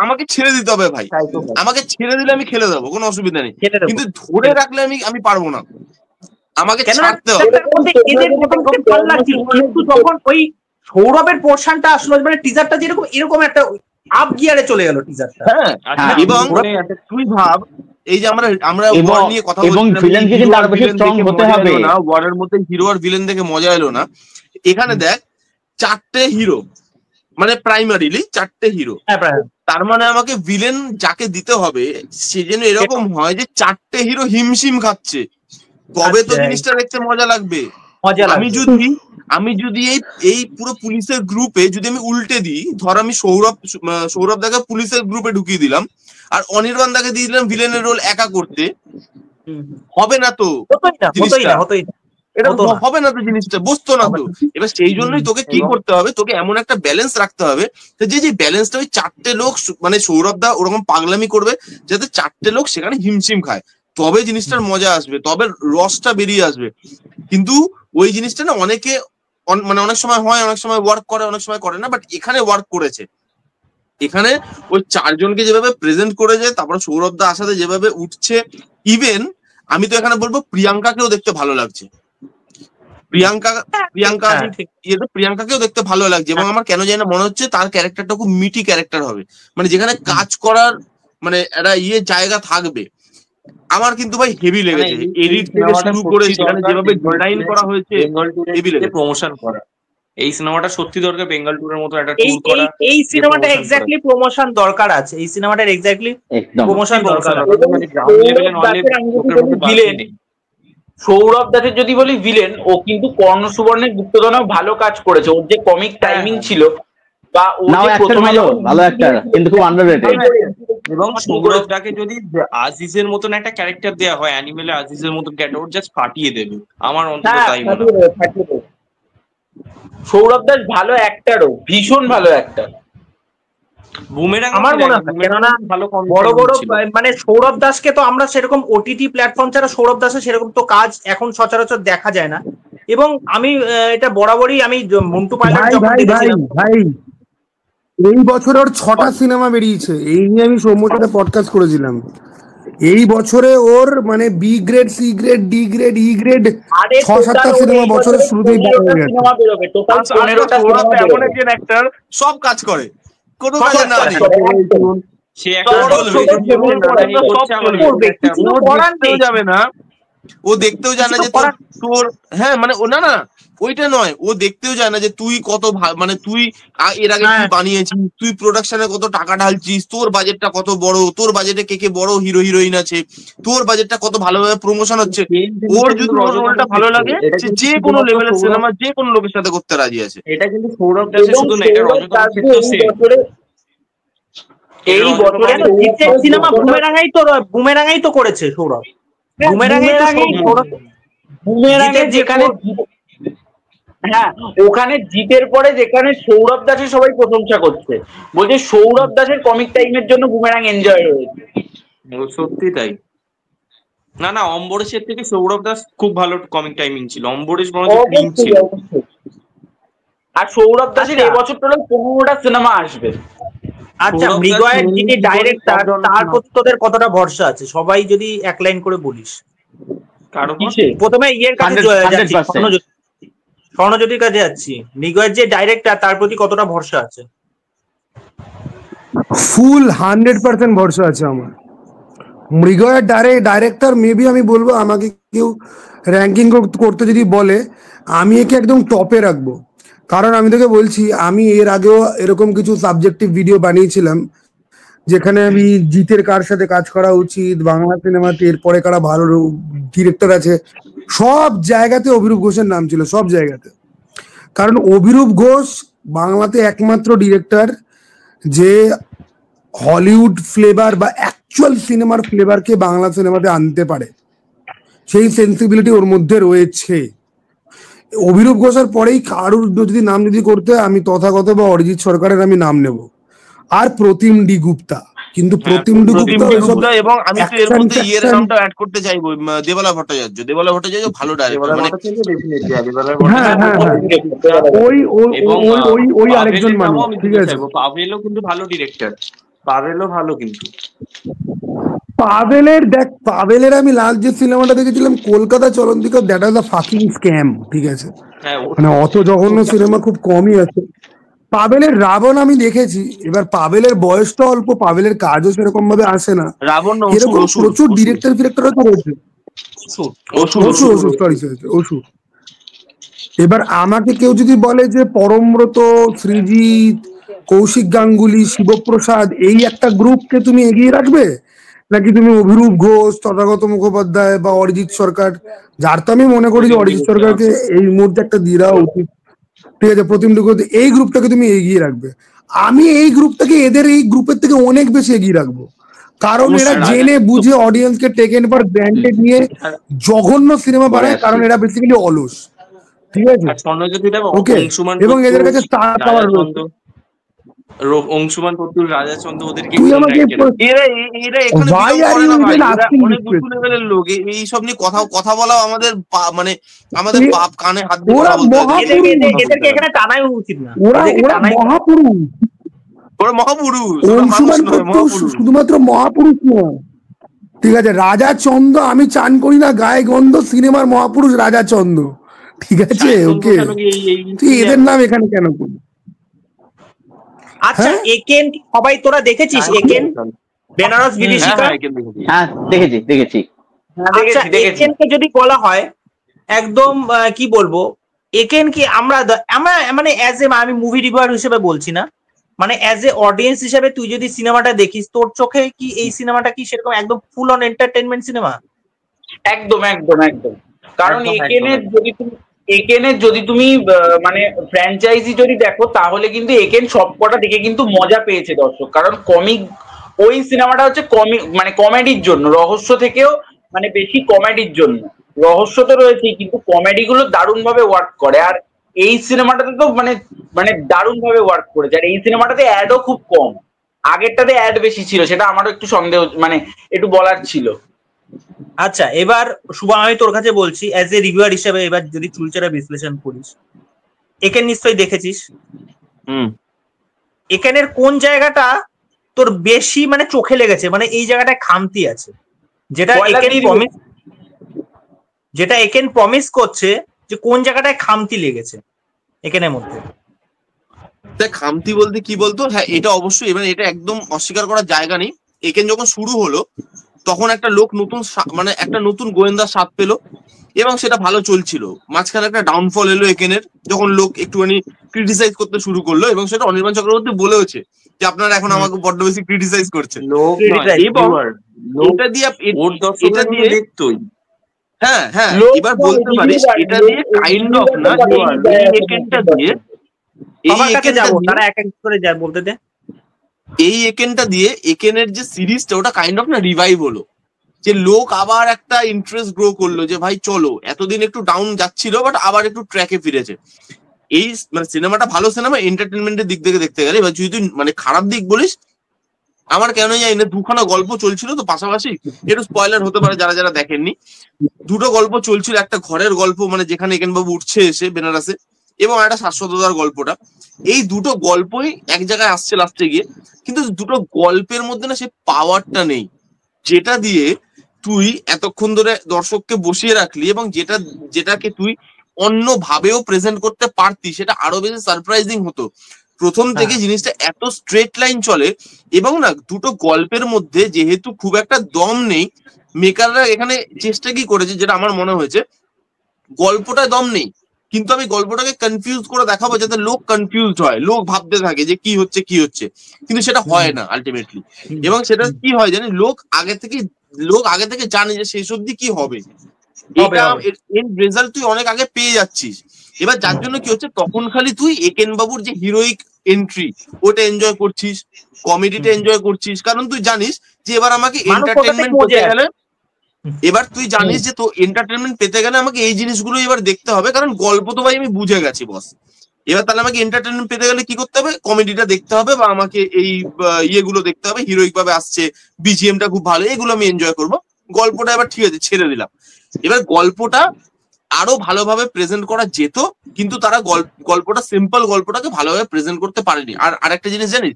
আমাকে ছেড়ে দিতে হবে ভাই, আমাকে ছেড়ে দিলে আমি খেলে দেবো, কোনো অসুবিধা নেই, কিন্তু ধরে রাখলে আমি পারবো না, আমাকে ছাড়তে হবে। কিন্তু যখন ওই সৌরভের পোর্শনটা আসলো, মানে টিজারটা যেরকম এরকম একটা আপ গিয়ারে চলে গেল টিজারটা। হ্যাঁ, এবং তুই ভাব এই যে আমরা ওয়ার নিয়ে কথা বলছিলাম, এবং ভিলেনকে কিন্তু আরো বেশি স্ট্রং হতে হবে না, ওয়ারের মধ্যে হিরো আর ভিলেন দেখে মজা এলো না। এখানে দেখ 4টে হিরো, মানে প্রাইমারিলি 4টে হিরো, তার মানে আমাকে ভিলেন যাকে দিতে হবে সে যেন এরকম হয় যে 4টে হিরো হিমশিম খাচ্ছে, তবে তো জিনিসটা দেখতে মজা লাগবে। আমি যদি এই পুরো পুলিশের গ্রুপে যদি আমি উল্টে দিই, ধর আমি সৌরভ দাকে পুলিশের গ্রুপে ঢুকিয়ে দিলাম আর অনির্বাণ দাকে দিয়ে দিলাম ভিলেনের রোল একা করতে, হবে না তো জিনিসটা, এটা হবে না তো, জিনিসটা বসতো না তো। এবার সেই জন্যই তোকে কি করতে হবে, তোকে এমন একটা ব্যালেন্স রাখতে হবে যে ব্যালেন্সটা ওই 4টে লোক, মানে সৌরভ দা ওরকম পাগলামি করবে যাতে 4টে লোক সেখানে হিমশিম খায়, তবে জিনিসটার মজা আসবে, তবে রসটা বেরিয়ে আসবে। কিন্তু ওই জিনিসটা না অনেকে মানে অনেক সময় হয়, অনেক সময় ওয়ার্ক করে, অনেক সময় করে না, বাট এখানে ওয়ার্ক করেছে। এখানে ওই 4 জনকে যেভাবে প্রেজেন্ট করেছে, তারপরে সৌরভ দা আসাতে যেভাবে উঠছে, ইভেন আমি তো এখানে বলবো প্রিয়াঙ্কাকেও দেখতে ভালো লাগছে, প্রিয়াঙ্কাকেও দেখতে ভালো লাগছে, এবং আমার কেন জানি না মনে হচ্ছে তার ক্যারেক্টারটা খুব মিটি ক্যারেক্টার হবে, মানে যেখানে কাজ করার মানে একটা জায়গা থাকবে। আমার কিন্তু ভাই হেভি লেগেছে, এডিট থেকে শুরু করে সেখানে যেভাবে ডিজাইন করা হয়েছে, হেভি লেগেছে। প্রমোশন করা এই সিনেমাটা সত্যি দরকার, বেঙ্গল ট্যুরের মতো একটা ট্যুর করা। এই সিনেমাটা এক্স্যাক্টলি প্রমোশন দরকার আছে, এই সিনেমাটার এক্স্যাক্টলি প্রমোশন দরকার আছে। সৌরভ দাসের যদি বলি ভিলেন, ও কিন্তু কর্ণ সুবর্ণের গুপ্তধনেও ভালো কাজ করেছে, ওর যে কমিক টাইমিং ছিল বা ও যে প্রথমে ভালো একটা, কিন্তু খুব আন্ডাররেটেড। এবং সৌরভ দাকে যদি আজিজের মতন একটা ক্যারেক্টার দেওয়া হয়, অ্যানিমেলে আজিজের মতন ক্যারেক্টার, ওর জাস্ট ফাটিয়ে দেবে, আমার অন্তত তাই মনে হয়। সৌরভ দাস ভালো অ্যাক্টরও, ভীষণ ভালো অ্যাক্টর বুমেরাং, আমার মনে হয়, কেননা বড় বড় মানে সৌরভ দাসকে তো আমরা সেরকম ওটিটি প্ল্যাটফর্ম ছাড়া সৌরভ দাসের সেরকম তো কাজ এখন সচরাচর দেখা যায় না। এবং আমি এটা বরাবরই আমি মন্টু পাইলট যখন দেখেছিলাম, ভাই এই বছর ওর 6টা সিনেমা বেরিয়েছে, এই নিয়ে আমি সৌম্যর সাথে পডকাস্ট করেছিলাম। এই বছরে ওর মানে B grade, C grade, D grade, E grade 6-7টা সিনেমা বছরের শুরুতেই এমন একজন অ্যাক্টর, সব কাজ করে, কোনো কাজে না যাবে না, ও দেখতেও জানে যে তোর, হ্যাঁ মানে ও না ওইটা নয়, ও দেখতেও যায় না যে তুই কত মানে তুই এর আগে কি বানিয়েছিস, তুই প্রোডাকশনে কত টাকা ঢালছিস, তোর বাজেটটা কত বড়, তোর বাজেটে কে বড় হিরো হিরোইন আছে, তোর বাজেটটা কত ভালোভাবে প্রমোশন হচ্ছে। ওর যদি রোলটা ভালো লাগে, যে কোনো লেভেলের সিনেমা যে কোনো লোকের সাথে করতে রাজি আছে। এটা কিন্তু সৌরভ দাসের শুধু না, এটা রজতার ক্ষেত্রেও সেম। এই বছরে জিতের সিনেমা বুমেরাঙাই তো করেছে সৌরভ, বুমেরাঙে যেখানে, হ্যাঁ ওখানে জিতের পরে যেখানে সৌরভ দাসের সবাই প্রশংসা করছে, বলছে সৌরভ দাসের কমিক টাইমের জন্য বুমেরাং এনজয় হয়েছে। সত্যি তাই। না অম্বরেশের থেকে সৌরভ দাস খুব ভালো কমিক টাইমিং ছিল, অম্বরেশ ছিল। আর সৌরভ দাসের এবছর টোটাল 15টা সিনেমা আসবে। আচ্ছা, মৃগয়ের যিনি ডাইরেক্টর, তার প্রতি তোদের কতটা ভরসা আছে? সবাই যদি এক লাইন করে বলিস। প্রথমে ইয়ের কাছে যাচ্ছি, স্বর্ণজ্যোতির কাছে যাচ্ছি। মৃগয়ের যে ডাইরেক্টর, তার প্রতি কতটা ভরসা আছে? ফুল 100% ভরসা আছে আমার। মৃগয়ের ডাইরেক্টর মেবি আমি বলবো, আমাকে কেউ র্যাঙ্কিং করতে যদি বলে, আমি একে একদম টপে রাখবো। কারণ আমি তোকে বলছি, আমি এর আগেও এরকম কিছু সাবজেক্টিভ ভিডিও বানিয়েছিলাম যেখানে আমি জিতের কার সাথে কাজ করা উচিত, বাংলা সিনেমাতে এরপরে কারা ভালো ডিরেক্টর আছে, সব জায়গাতে অভিরূপ ঘোষের নাম ছিল, সব জায়গাতে। কারণ অভিরূপ ঘোষ বাংলাতে একমাত্র ডিরেক্টর যে হলিউড ফ্লেভার বা অ্যাকচুয়াল সিনেমার ফ্লেভারকে বাংলা সিনেমাতে আনতে পারে, সেই সেন্সিবিলিটি ওর মধ্যে রয়েছে। অভিরূপ ঘোষের পরেই কারুর যদি নাম যদি করতে আমি তথাগত বা অরিজিৎ সরকারের আমি নাম নেব, আর প্রতিম ডি গুপ্তা। কিন্তু প্রতিম ডি গুপ্তা এবং আমি তো এর মধ্যে ইয়ের নামটা অ্যাড করতে চাইবো, দেবালা ভট্টাচার্য। দেবালা ভট্টাচার্য ভালো ডাইরেক্টর, মানে ওই আরেকজন মানুষ, ঠিক আছে। পাভেলও কিন্তু ভালো ডিরেক্টর, পাভেলও ভালো। কিন্তু পাভেলের আমি লাস্ট যে সিনেমাটা দেখেছিলাম Kolkata Chalantika, that was a fucking scam, ঠিক আছে। মানে অত জঘন্য সিনেমা খুব কমই আছে। পাভেলের রাবণ আমি দেখেছি, এবার পাভেলের বয়সটা অল্প, পাভেলের কাজও সেরকম ভাবে আসে না। রাবণ এরকম প্রচুর ডিরেক্টর ফিরেক্টরও তো রয়েছে। অসুর। এবার আমাকে কেউ যদি বলে যে পরমব্রত, সৃজিত, কৌশিক গাঙ্গুলি, শিবপ্রসাদ এই একটা গ্রুপকে তুমি এগিয়ে রাখবে, নাকি তুমি অভিরূপ ঘোষ, তথাগত মুখোপাধ্যায় বা অরিজিৎ সরকার, যার তো আমি মনে করি যে অরিজিৎ সরকারকে এই মুহূর্তে একটা দিয়ে দেওয়া উচিত, ঠিক আছে, প্রতিম ডি, এই গ্রুপটাকে তুমি এগিয়ে রাখবে। আমি এই গ্রুপটাকে এদের এই গ্রুপের থেকে অনেক বেশি এগিয়ে রাখবো, কারণ এরা জেনে বুঝে অডিয়েন্সকে টেকেন ফর গ্র্যান্টেড নিয়ে জঘন্য সিনেমা বানায়, কারণ এরা বেসিক্যালি অলস, ঠিক আছে। ওকে, এবং এদের কাছে স্টার পাওয়ার রয়েছে। অংশুমান পত্তুল, রাজা চন্দ্র, ওদেরকে তুই আমাকে এইসব নিয়ে কথা বলা আমাদের মানে আমাদের পাপ, কানে হাত দিয়ে এদেরকে এখানে টানাই উচিত না। ওরা মহাপুরুষ, শুধুমাত্র মহাপুরুষ নয়, ঠিক আছে। রাজা চন্দ্র, আমি চান করি না গায়ে গন্ধ, সিনেমার মহাপুরুষ রাজা চন্দ্র, ঠিক আছে। ওকে, তুই এদের নাম এখানে কেন করবি? আচ্ছা, একেন সবাই তোরা দেখেছিস? একেন বেনারস বিভীষিকা? হ্যাঁ দেখেছি। আচ্ছা, একেনকে যদি বলা হয় একদম কি বলবো, একেন কি আমরা মানে অ্যাজ এ, আমি মুভি রিভিউয়ার হিসেবে বলছি না, মানে অ্যাজ এ অডিয়েন্স হিসেবে তুই যদি সিনেমাটা দেখিস, তোর চোখে কি এই সিনেমাটা কি সেরকম একদম ফুল অন এন্টারটেইনমেন্ট সিনেমা? একদম। কারণ একেনের যদি তুমি মানে ফ্র্যাঞ্চাইজি যদি দেখো, তাহলে কিন্তু একেন সবকটা দেখে কিন্তু মজা পেয়েছে দর্শক। কারণ কমিক, ওই সিনেমাটা হচ্ছে মানে কমেডির জন্য, রহস্য থেকেও মানে বেশি কমেডির জন্য। রহস্য তো রয়েছেই, কিন্তু কমেডি গুলো দারুণ ভাবে ওয়ার্ক করে। আর এই সিনেমাটাতে তো মানে দারুণ ভাবে ওয়ার্ক করেছে। আর এই সিনেমাটাতে অ্যাডও খুব কম, আগেরটাতে অ্যাড বেশি ছিল, সেটা আমারও একটু সন্দেহ, মানে একটু বলার ছিল। আচ্ছা, এবার শুভম আমি তোর কাছে বলছি অ্যাজ এ রিভিউয়ার হিসেবে, এবার যদি চুলচেরা বিশ্লেষণ করিস, একেন নিশ্চয়ই দেখেছিস। একেনের কোন জায়গাটা তোর বেশি মানে চোখে লেগেছে, মানে এই জায়গাটায় খামতি আছে, যেটা একেন প্রমিস করছে, যে কোন জায়গাটায় খামতি লেগেছে একেনের মধ্যে? খামতি বলতে কি বলতো, হ্যাঁ এটা অবশ্যই, মানে এটা একদম অস্বীকার করার জায়গা নেই। একেন যখন শুরু হলো তখন একটা লোক নতুন, মানে একটা নতুন গোয়েন্দা স্বাদ পেলো এবং সেটা ভালো চলছিল। মাঝখানে একটা ডাউনফল এলো একেনের, যখন লোক একটুখানি ক্রিটিসাইজ করতে শুরু করলো, এবং সেটা অনির্বাণ চক্রবর্তী বলেওছে যে আপনারা এখন আমাকে বড্ড বেশি ক্রিটিসাইজ করছেন। হ্যাঁ, এবার বলতে পারিস এটা দিয়ে কাইন্ড অফ না, এই একেনটা দিয়ে, এই একেনটা দিয়ে একেনের যে সিরিজটা, ওটা কাইন্ড অফ না রিভাইভ হলো, যে লোক আবার একটা ইন্টারেস্ট গ্রো করলো, যে ভাই চলো, এতদিন একটু ডাউন যাচ্ছিল বাট আবার একটু ট্র্যাকে ফিরেছে। এই মানে সিনেমাটা ভালো সিনেমা এন্টারটেনমেন্টের দিক থেকে দেখতে গেলে। এবার যদি তুই মানে খারাপ দিক বলিস, আমার কেন জানি না, দুখানা গল্প চলছিল তো পাশাপাশি, একটু স্পয়লার হতে পারে যারা দেখেননি। দুটো গল্প চলছিল, একটা ঘরের গল্প, মানে যেখানে একেন বাবু উঠছে এসে বেনারসে, এবং একটা শাশ্বততার গল্পটা। এই দুটো গল্পই এক জায়গায় আসছে লাস্টে গিয়ে, কিন্তু দুটো গল্পের মধ্যে না সে পাওয়ারটা নেই, যেটা দিয়ে তুই এতক্ষণ ধরে দর্শককে বসিয়ে রাখলি, এবং যেটাকে তুই অন্য ভাবেও প্রেজেন্ট করতে পারতি, সেটা আরো বেশি সারপ্রাইজিং হতো। প্রথম থেকে জিনিসটা এত স্ট্রেট লাইন চলে, এবং না দুটো গল্পের মধ্যে যেহেতু খুব একটা দম নেই, মেকাররা এখানে চেষ্টা কি করেছে, যেটা আমার মনে হয়েছে, গল্পটা দম নেই, কিন্তু আমি গল্পটাকে কনফিউজ করে দেখাবো যাতে লোক কনফিউজড হয়, লোক ভাবতে থাকে যে কি হচ্ছে, কিন্তু সেটা হয় না আলটিমেটলি। এবং সেটা কি হয় জানি, লোক আগে থেকে জানে যে শেষ অবধি কি হবে, এটা এর রেজাল্ট তুই অনেক আগে পেয়ে যাচ্ছিস। এবার যার জন্য কি হচ্ছে, তখন খালি তুই একেন বাবুর যে হিরোইক এন্ট্রি ওটা এনজয় করছিস, কমেডিটা এনজয় করছিস, কারণ তুই জানিস যে এবার আমাকে এন্টারটেনমেন্ট পেতে গেলে, এবার তুই জানিস যে তো এন্টারটেনমেন্ট পেতে গেলে আমাকে এই জিনিসগুলো এবার দেখতে হবে, কারণ গল্প তো ভাই আমি বুঝে গেছি বস। এবার তাহলে আমাকে এন্টারটেনমেন্ট পেতে গেলে কি করতে হবে, কমেডিটা দেখতে হবে, বা আমাকে এই ইয়েগুলো দেখতে হবে, হিরোইক ভাবে আসছে, বিজিএমটা খুব ভালো, এগুলো আমি এনজয় করবো। গল্পটা এবার ঠিক আছে ছেড়ে দিলাম, এবার গল্পটা আরো ভালোভাবে প্রেজেন্ট করা যেত, কিন্তু তারা গল্পটা সিম্পল গল্পটাকে ভালোভাবে প্রেজেন্ট করতে পারেনি। আর আরেকটা জিনিস জানিস,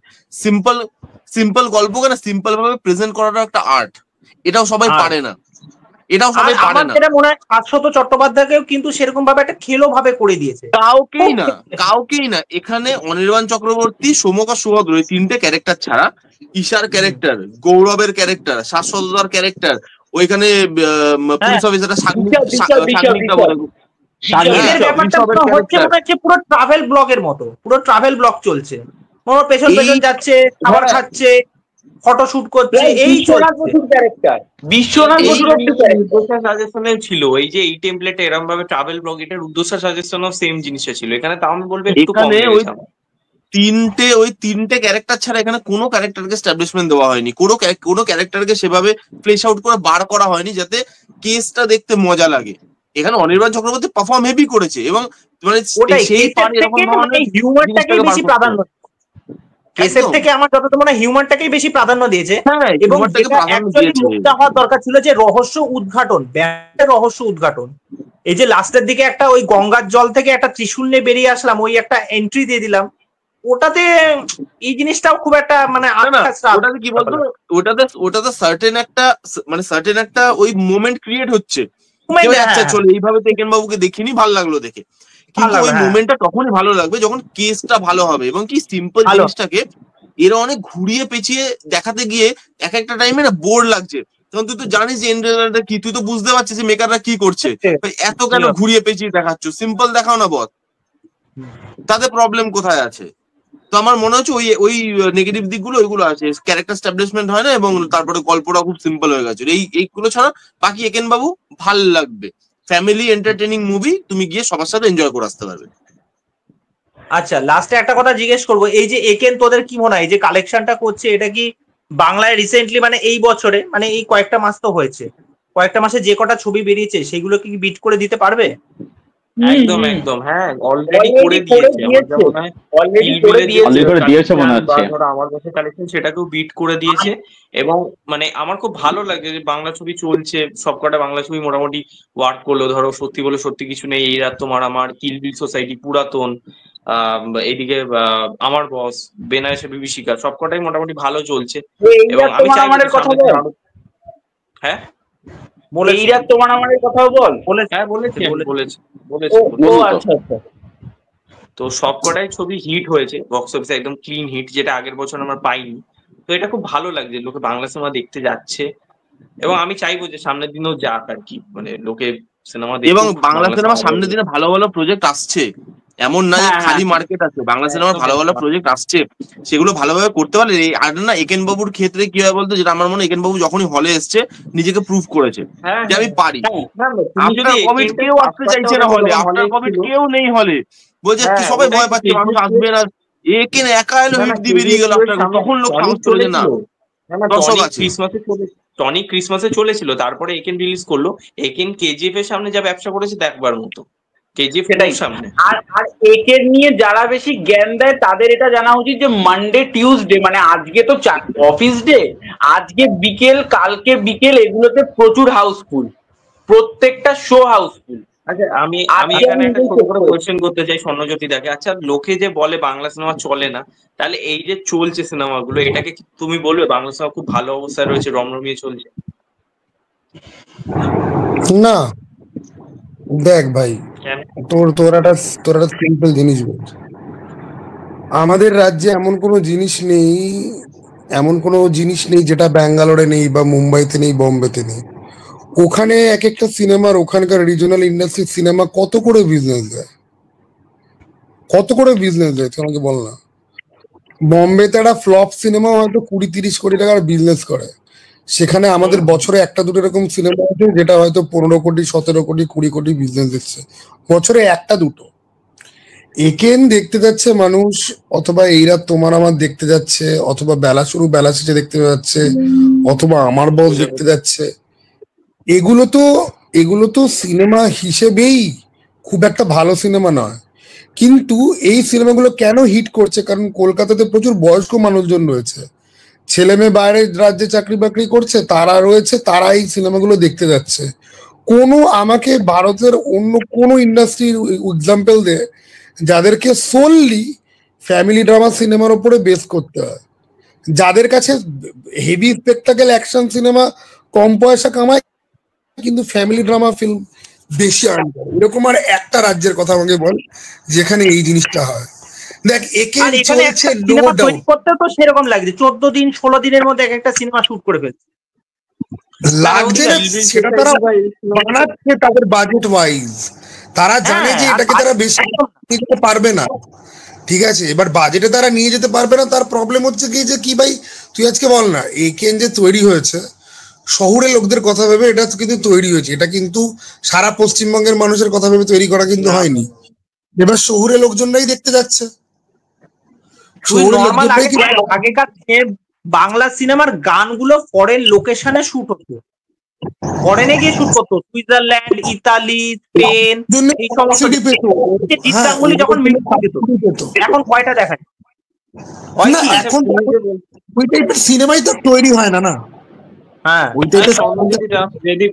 সিম্পল গল্পকে না সিম্পল ভাবে প্রেজেন্ট করাটা একটা আর্ট, এটাও সবাই পারে না, এটাও সবাই পারে না। যেটা মনে হয় শাশ্বত চট্টোপাধ্যায়কেও কিন্তু সেরকম ভাবে একটা খেলো ভাবে করে দিয়েছে, কাউকেই না। এখানে অনির্বাণ চক্রবর্তী, সোমক আর সুভদ্র এই তিনটে ক্যারেক্টার ছাড়া, ঈশার ক্যারেক্টার, গৌরবের ক্যারেক্টার, শাশ্বতদার ক্যারেক্টার, ওইখানে পুলিশ অফিসার পুরো ট্রাভেল ব্লগের মতো, পুরো ট্রাভেল ব্লগ চলছে, পেছন পেছন যাচ্ছে, খাবার খাচ্ছে, ফটোশুট করছে, এই ক্যারেক্টার বিশ্বনাথ সাজেশনেও ছিল এই যে এই টেমপ্লেটে এরকম ভাবে ট্রাভেল ব্লগ, এটা রুদ্রসার সাজেশনও সেম জিনিসটা ছিল এখানে। তাও আমি বলবো একটু কম হয়েছে। ওই তিনটে ক্যারেক্টার ছাড়া এখানে কোনো ক্যারেক্টারকে এস্টাবলিশমেন্ট দেওয়া হয়নি, কোনো ক্যারেক্টারকে সেভাবে ফ্লেশ আউট করে বার করা হয়নি যাতে কেসটা দেখতে মজা লাগে। এখানে অনির্বাণ চক্রবর্তী পারফর্ম হেভি করেছে, এবং মানে সেই হিউমারটাকেই বেশি প্রাধান্য, কেসের থেকে আমার যতটা মনে হয় হিউমারটাকেই বেশি প্রাধান্য দিয়েছে। এবং মুখটা হওয়ার দরকার ছিল যে রহস্য উদ্ঘাটন, রহস্য উদ্ঘাটন। এই যে লাস্টের দিকে একটা ওই গঙ্গার জল থেকে একটা ত্রিশূল নিয়ে বেরিয়ে আসলাম, ওই একটা এন্ট্রি দিয়ে দিলাম, ওটাতে এই জিনিসটাও খুব একটা মানে ওটাতে কি বলতো, ওটাতে সার্টেন একটা ওই মোমেন্ট ক্রিয়েট হচ্ছে, আচ্ছা চলো এইভাবে তো একেন বাবুকে দেখিনি, ভালো লাগলো দেখে। কিন্তু ওই মোমেন্টটা তখনই ভালো লাগবে যখন কেসটা ভালো হবে, এবং কি সিম্পল জিনিসটাকে এরা অনেক ঘুরিয়ে পেঁচিয়ে দেখাতে গিয়ে এক একটা টাইমে না বোর লাগছে। তখন তুই তো জানিস যে এন্ডারটা কি, তুই তো বুঝতে পারছিস যে মেকাররা কি করছে, এত কেন ঘুরিয়ে পেঁচিয়ে দেখাচ্ছ, সিম্পল দেখাও না বস, তাতে প্রবলেম কোথায় আছে? তো আমার মনে হচ্ছে ওই নেগেটিভ দিকগুলো ওইগুলো আছে, ক্যারেক্টার এস্টাবলিশমেন্ট হয় না, এবং তারপরে গল্পটা খুব সিম্পল হয়ে গেছে। এইগুলো ছাড়া বাকি একেন বাবু ভাল লাগবে, ফ্যামিলি এন্টারটেইনিং মুভি, তুমি গিয়ে সবার সাথে এনজয় করে আসতে পারবে। আচ্ছা, লাস্টে একটা কথা জিজ্ঞেস করবো, এই যে একেন তোদের কি মনে হয় এই যে কালেকশনটা করছে, এটা কি বাংলায় রিসেন্টলি মানে এই বছরে, মানে এই কয়েকটা মাস তো হয়েছে, কয়েকটা মাসে যে কটা ছবি বেরিয়েছে সেগুলো কি বিট করে দিতে পারবে? একদম একদম, হ্যাঁ অলরেডি করে দিয়েছে মনে হচ্ছে। আমার কাছে কালেকশন সেটাকেও বিট করে দিয়েছে, এবং মানে আমার খুব ভালো লাগে যে বাংলা ছবি চলছে, সবকটা বাংলা ছবি মোটামুটি ওয়ার্ক করলো। ধরো সত্যি বলে সত্যি কিছু নেই, এই রাত তোমার আমার, কিল বিল সোসাইটি, পুরাতন, এইদিকে আমার বস, বেনারসি বিভীষিকা, সবকটাই মোটামুটি ভালো চলছে। এবং আমি চাই হ্যাঁ এই রাত তোমার আমার কথাও বলেছি। তো সবকটাই ছবি হিট হয়েছে বক্স অফিসে, একদম ক্লিন হিট, যেটা আগের বছর আমরা পাইনি। তো এটা খুব ভালো লাগছে, লোকে বাংলা সিনেমা দেখতে যাচ্ছে, এবং আমি চাইবো যে সামনের দিনেও যাক আর কি, মানে লোকে সিনেমা দেখে। এবং বাংলা সিনেমা সামনের দিনে ভালো ভালো প্রজেক্ট আসছে, এমন না যে খালি মার্কেট আছে, বাংলা সিনেমার ভালো ভালো প্রজেক্ট আসছে, সেগুলো ভালোভাবে করতে পারলে। আর না একেন বাবুর ক্ষেত্রে কি হয় বলতো, যেটা আমার মনে হয় একেন বাবু যখনই হলে এসছে নিজেকে প্রুভ করেছে যে আমি পারি। আফটার কোভিড কেউ আসতে চাইছে না হলে, আফটার কোভিড কেউ নেই হলে, বলছে সবাই ভয় পাচ্ছে মানুষ আসবে না, একেন একা এলো হিট দিয়ে বেরিয়ে গেল, তখন লোক সাহস করেছে না দর্শক আছে। টনি ক্রিসমাসে চলেছিল, তারপরে একেন রিলিজ করলো, একেন কেজিএফ এর সামনে যা ব্যবসা করেছে দেখবার মতো, কেজিএফ এর সামনে। আর একের নিয়ে যারা বেশি জ্ঞান দেয় তাদের এটা জানা উচিত যে মানডে টিউসডে মানে আজকে তো অফিস ডে, আজকে বিকেল কালকে বিকেল এগুলোতে প্রচুর হাউসফুল, প্রত্যেকটা শো হাউসফুল। আচ্ছা আমি এখানে একটা ছোট করে কোয়েশ্চেন করতে চাই স্বর্ণজ্যোতি দাকে। আচ্ছা লোকে যে বলে বাংলা সিনেমা চলে না, তাহলে এই যে চলছে সিনেমাগুলো, এটাকে তুমি বলবে বাংলা সিনেমা খুব ভালো অবস্থায় রয়েছে, রমরমিয়ে চলছে? না দেখ ভাই, তোর একটা সিম্পল জিনিস বলছি, আমাদের রাজ্যে এমন কোনো জিনিস নেই যেটা ব্যাঙ্গালোরে নেই বা মুম্বাইতে নেই, বম্বেতে নেই। ওখানে এক একটা সিনেমার, ওখানকার রিজনাল ইন্ডাস্ট্রির সিনেমা কত করে বিজনেস দেয় তুই আমাকে বল না। বম্বেতে একটা ফ্লপ সিনেমা হয়তো 20-30 কোটি টাকার বিজনেস করে, সেখানে আমাদের বছরে একটা দুটো এরকম সিনেমা আছে যেটা হয়তো 15 কোটি 17 কোটি 20 কোটি বিজনেস দিচ্ছে বছরে, একটা দুটো। একেন দেখতে যাচ্ছে মানুষ, অথবা এই রাত তোমার আমার দেখতে যাচ্ছে, অথবা বেলা শুরু বেলা শেষে দেখতে যাচ্ছে, অথবা আমার বস দেখতে যাচ্ছে। এগুলো তো সিনেমা হিসেবেই খুব একটা ভালো সিনেমা নয়, কিন্তু এই সিনেমাগুলো কেন হিট করছে? কারণ কলকাতাতে প্রচুর বয়স্ক মানুষজন রয়েছে, ছেলে মেয়ে বাইরের রাজ্যে চাকরি বাকরি করছে, তারা রয়েছে, তারা এই সিনেমাগুলো দেখতে যাচ্ছে। আমাকে ভারতের অন্য কোনো ইন্ডাস্ট্রির এক্সাম্পল দে যাদেরকে সোললি ফ্যামিলি ড্রামা সিনেমার উপরে বেস করতে হয়, যাদের কাছে হেভি স্পেকটাকেল অ্যাকশন সিনেমা কম পয়সা কামায় কিন্তু ফ্যামিলি ড্রামা ফিল্ম বেশি আর্ন করে। এরকম আর একটা রাজ্যের কথা আমাকে বল যেখানে এই জিনিসটা হয়। দেখ একে চলছে নো ডাউট, করতে তো সেরকম লাগছে 14 দিন 16 দিনের মধ্যে একটা সিনেমা শুট করে ফেলছে, লাগছে না, সেটা তারা বানাচ্ছে তাদের বাজেট ওয়াইজ, তারা জানে যে এটাকে তারা বেশি নিয়ে যেতে পারবে না, ঠিক আছে? এবার বাজেটে তারা নিয়ে যেতে পারবে না, তার প্রবলেম হচ্ছে কি যে কি ভাই তুই আজকে বল না, একেন যে তৈরি হয়েছে শহুরে লোকদের কথা ভেবে এটা কিন্তু তৈরি হয়েছে, এটা কিন্তু সারা পশ্চিমবঙ্গের মানুষের কথা ভেবে তৈরি করা কিন্তু হয়নি। এবার শহুরে লোকজনরাই দেখতে যাচ্ছে, আগেকার বাংলা সিনেমার গানগুলো ফরেন লোকেশনে শুট হতো, ফরেনে গিয়ে শুট করতো, সুইজারল্যান্ড, ইতালি, স্পেন, এই সমস্ত চিত্রাঙ্গলি যখন মিলিত হতো। এখন কয়টা দেখায়? এখন ওই টাইপের সিনেমাই তো তৈরি হয় না। হ্যাঁ, যদি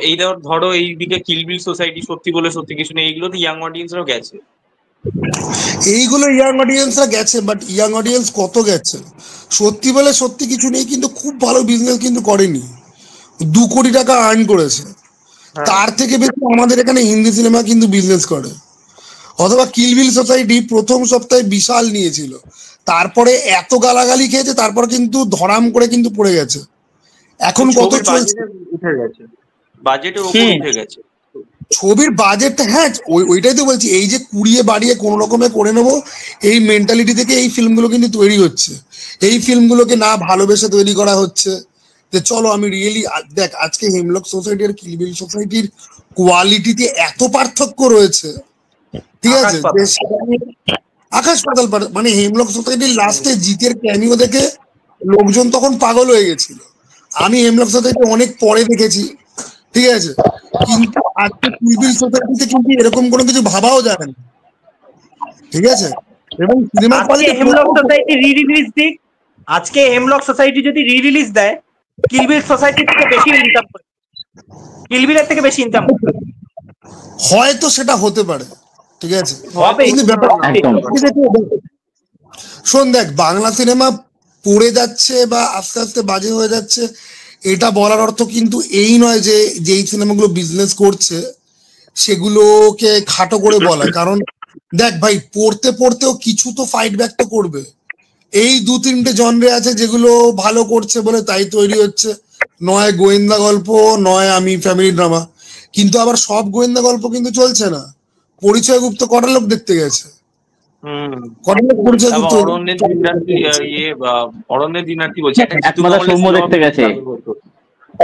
এই ধরো এইদিকে কিল বিল সোসাইটি, সত্যি বলে সত্যি কিছু নেই, এইগুলো তো ইয়াং অডিয়েন্সরাও গেছে, এইগুলো ইয়াং অডিয়েন্সরা গেছে, বাট ইয়াং অডিয়েন্স কত গেছে? সত্যি বলে সত্যি কিছু নেই কিন্তু খুব ভালো বিজনেস কিন্তু করেনি, 2 কোটি টাকা আর্ন করেছে, তার থেকে বেশি আমাদের এখানে হিন্দি সিনেমা কিন্তু বিজনেস করে। অথবা কিল বিল সোসাইটি প্রথম সপ্তাহে বিশাল নিয়েছিল, তারপরে এত গালাগালি খেয়েছে, তারপর কিন্তু ধরাম করে কিন্তু পড়ে গেছে। এখন কত চলছে, বাজেটের উপর উঠে গেছে ছবির বাজেট। হ্যাঁ, ওইটাই তো বলছি, এই যে কুড়িয়ে বাড়িয়ে কোন রকমে করে নেবো এই মেন্টালিটি থেকে এই ফিল্মগুলো কিন্তু তৈরি হচ্ছে। এই ফিল্মগুলোকে না ভালোবেসে তৈরি করা হচ্ছে যে চলো আমি রিয়েলি দেখ, আজকে হেমলক সোসাইটি আর কিল বিল সোসাইটির কোয়ালিটিতে এত পার্থক্য রয়েছে, ঠিক আছে? আকাশ পাতাল, মানে হেমলক সোসাইটির লাস্টে জিতের ক্যামিও দেখে লোকজন তখন পাগল হয়ে গেছিল। আমি হেমলক সোসাইটি অনেক পরে দেখেছি, ঠিক আছে, কিন্তু আজকে কিল বিল সোসাইটিতে কিন্তু এরকম কোনো কিছু ভাবাও যাবে না, ঠিক আছে? এবং সিনেমা হেমলক সোসাইটি রি-রিলিজ দিক, আজকে হেমলক সোসাইটি যদি রি-রিলিজ দেয়, কিল বিল সোসাইটি থেকে বেশি ইনকাম করে, কিল বিলের থেকে বেশি ইনকাম করে, হয়তো সেটা হতে পারে, ঠিক আছে? কিন্তু শোন, দেখ বাংলা সিনেমা পড়ে যাচ্ছে বা আস্তে আস্তে বাজে হয়ে যাচ্ছে, এটা বলার অর্থ কিন্তু এই নয় যে যেই সিনেমাগুলো বিজনেস করছে সেগুলোকে খাটো করে বলা। কারণ দেখ ভাই, পড়তে পড়তেও কিছু তো ফাইট ব্যাক তো করবে। এই 2-3টে জনরে আছে যেগুলো ভালো করছে বলে তাই তৈরি হচ্ছে, নয় গোয়েন্দা গল্প, নয় আমি ফ্যামিলি ড্রামা। কিন্তু আবার সব গোয়েন্দা গল্প কিন্তু চলছে না। পরিচয় গুপ্ত কটা লোক দেখতে গেছে? অরণ্যের দিনার্থী বলছে, সৌম্য দেখতে গেছে,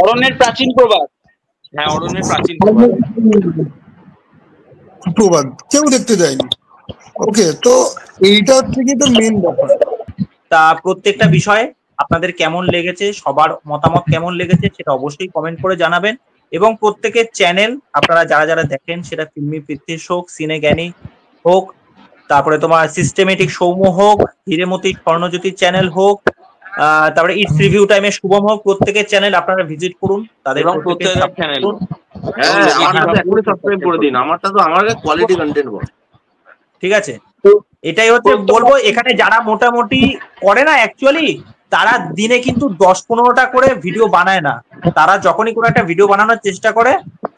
অরণ্যের প্রাচীন প্রবাদ। হ্যাঁ, অরণ্যের প্রাচীন প্রবাদ কেউ দেখতে যায়নি। ওকে, তো এইটা থেকে তো মেন ব্যাপার। তা প্রত্যেকটা বিষয়ে আপনাদের কেমন লেগেছে, সবার মতামত কেমন লেগেছে সেটা অবশ্যই কমেন্ট করে জানাবেন। এবং প্রত্যেকের চ্যানেল আপনারা যারা যারা দেখেন, সেটা ফিল্মি পৃথ্বীশ হোক, সিনে জ্ঞানী হোক, তারপরে তোমার সিস্টেমেটিক সৌম্য হোক, হিরেমতি স্বর্ণজ্যোতির চ্যানেল হোক, তারপরে ইটস রিভিউ টাইমে শুভম হোক, প্রত্যেকের চ্যানেল আপনারা ভিজিট করুন, তাদের প্রত্যেকের চ্যানেল সাবস্ক্রাইব করে দিন। আমারটা তো আমার কোয়ালিটি কন্টেন্ট বল, ঠিক আছে? এটাই হচ্ছে বলবো, এখানে যারা মোটামুটি করে না অ্যাকচুয়ালি, তারা দিনে কিন্তু 10-15টা করে ভিডিও বানায় না। তারা যখনই কোনো একটা ভিডিও বানানোর চেষ্টা করে,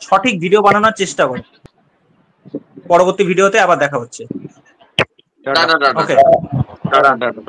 সঠিক ভিডিও বানানোর চেষ্টা করে। পরবর্তী ভিডিওতে আবার দেখা হচ্ছে। Tata tata.